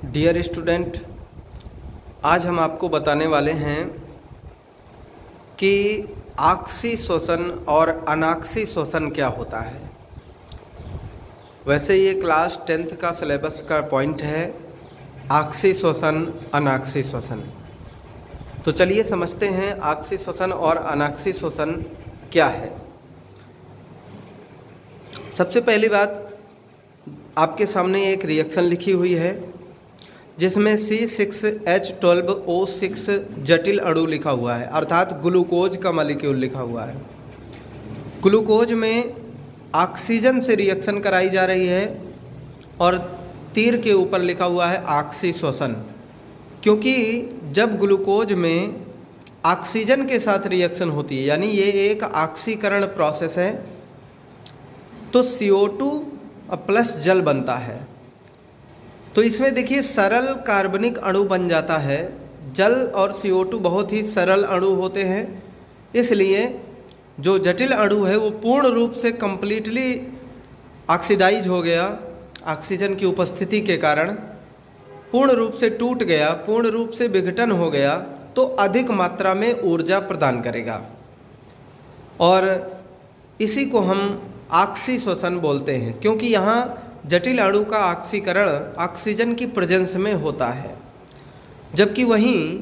Dear student, आज हम आपको बताने वाले हैं कि आक्सी श्वसन और अनाक्सी श्वसन क्या होता है। वैसे ये क्लास 10th का सिलेबस का पॉइंट है, आक्सी श्वसन अनाक्सी श्वसन। तो चलिए समझते हैं आक्सी श्वसन और अनाक्सी श्वसन क्या है। सबसे पहली बात, आपके सामने एक रिएक्शन लिखी हुई है जिसमें C6H12O6 जटिल अणु लिखा हुआ है, अर्थात ग्लूकोज का मॉलिक्यूल लिखा हुआ है। ग्लूकोज में ऑक्सीजन से रिएक्शन कराई जा रही है और तीर के ऊपर लिखा हुआ है आक्सी श्वसन, क्योंकि जब ग्लूकोज में ऑक्सीजन के साथ रिएक्शन होती है, यानी ये एक ऑक्सीकरण प्रोसेस है, तो CO2 प्लस जल बनता है। तो इसमें देखिए सरल कार्बनिक अणु बन जाता है। जल और CO2 बहुत ही सरल अणु होते हैं, इसलिए जो जटिल अणु है वो पूर्ण रूप से कंप्लीटली ऑक्सीडाइज हो गया, ऑक्सीजन की उपस्थिति के कारण पूर्ण रूप से टूट गया, पूर्ण रूप से विघटन हो गया, तो अधिक मात्रा में ऊर्जा प्रदान करेगा और इसी को हम आक्सी श्वसन बोलते हैं, क्योंकि यहाँ जटिल अणु का ऑक्सीकरण ऑक्सीजन की प्रेजेंस में होता है। जबकि वहीं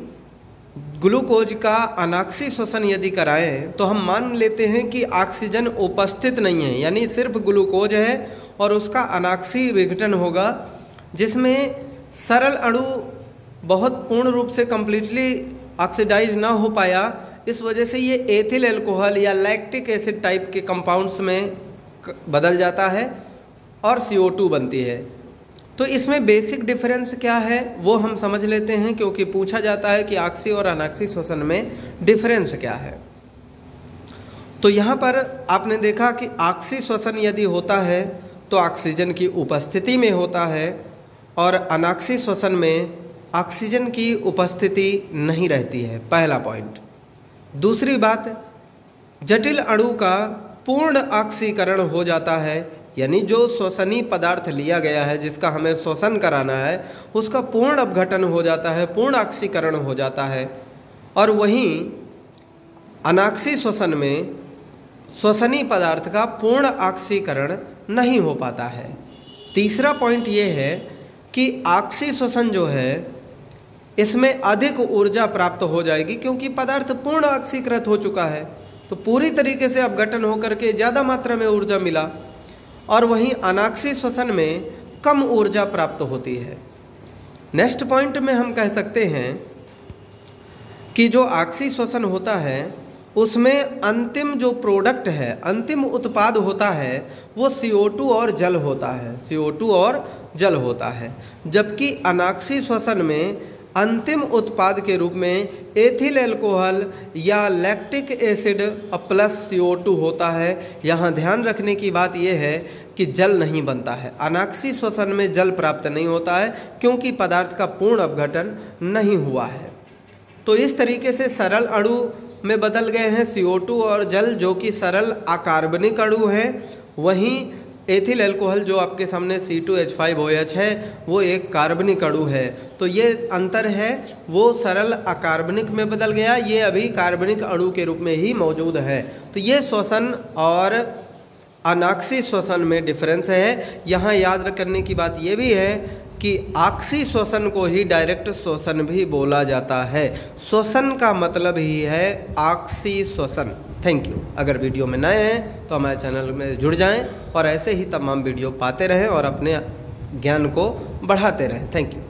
ग्लूकोज का अनाक्सी श्वसन यदि कराएं तो हम मान लेते हैं कि ऑक्सीजन उपस्थित नहीं है, यानी सिर्फ ग्लूकोज है और उसका अनाक्सी विघटन होगा, जिसमें सरल अणु बहुत पूर्ण रूप से कंप्लीटली ऑक्सीडाइज ना हो पाया। इस वजह से ये एथिल अल्कोहल या लैक्टिक एसिड टाइप के कंपाउंड्स में बदल जाता है और CO2 बनती है। तो इसमें बेसिक डिफरेंस क्या है वो हम समझ लेते हैं, क्योंकि पूछा जाता है कि आक्सी और अनाक्सी श्वसन में डिफरेंस क्या है। तो यहाँ पर आपने देखा कि आक्सी श्वसन यदि होता है तो ऑक्सीजन की उपस्थिति में होता है और अनाक्सी श्वसन में ऑक्सीजन की उपस्थिति नहीं रहती है, पहला पॉइंट। दूसरी बात, जटिल अणु का पूर्ण ऑक्सीकरण हो जाता है, यानी जो श्वसनीय पदार्थ लिया गया है जिसका हमें श्वसन कराना है उसका पूर्ण अपघटन हो जाता है, पूर्ण ऑक्सीकरण हो जाता है। और वहीं अनाक्सी श्वसन में श्वसनीय पदार्थ का पूर्ण ऑक्सीकरण नहीं हो पाता है। तीसरा पॉइंट ये है कि आक्सी श्वसन जो है इसमें अधिक ऊर्जा प्राप्त हो जाएगी, क्योंकि पदार्थ पूर्ण ऑक्सीकृत हो चुका है, तो पूरी तरीके से अपघटन होकर के ज़्यादा मात्रा में ऊर्जा मिला। और वहीं अनाक्सी श्वसन में कम ऊर्जा प्राप्त होती है। नेक्स्ट पॉइंट में हम कह सकते हैं कि जो आक्सी श्वसन होता है उसमें अंतिम जो प्रोडक्ट है, अंतिम उत्पाद होता है वो CO2 और जल होता है, CO2 और जल होता है। जबकि अनाक्सी श्वसन में अंतिम उत्पाद के रूप में एथिल अल्कोहल या लैक्टिक एसिड प्लस CO2 होता है। यहाँ ध्यान रखने की बात यह है कि जल नहीं बनता है, अनाक्सी श्वसन में जल प्राप्त नहीं होता है, क्योंकि पदार्थ का पूर्ण अपघटन नहीं हुआ है। तो इस तरीके से सरल अणु में बदल गए हैं CO2 और जल, जो कि सरल अकार्बनिक अणु है। वहीं एथिल अल्कोहल जो आपके सामने C2H5OH है वो एक कार्बनिक अणु है। तो ये अंतर है, वो सरल अकार्बनिक में बदल गया, ये अभी कार्बनिक अणु के रूप में ही मौजूद है। तो ये श्वसन और अनाक्सी श्वसन में डिफरेंस है। यहाँ याद करने की बात ये भी है कि आक्सी श्वसन को ही डायरेक्ट श्वसन भी बोला जाता है। श्वसन का मतलब ही है आक्सी श्वसन। Thank you. अगर वीडियो में नए हैं तो हमारे चैनल में जुड़ जाएं और ऐसे ही तमाम वीडियो पाते रहें और अपने ज्ञान को बढ़ाते रहें। Thank you.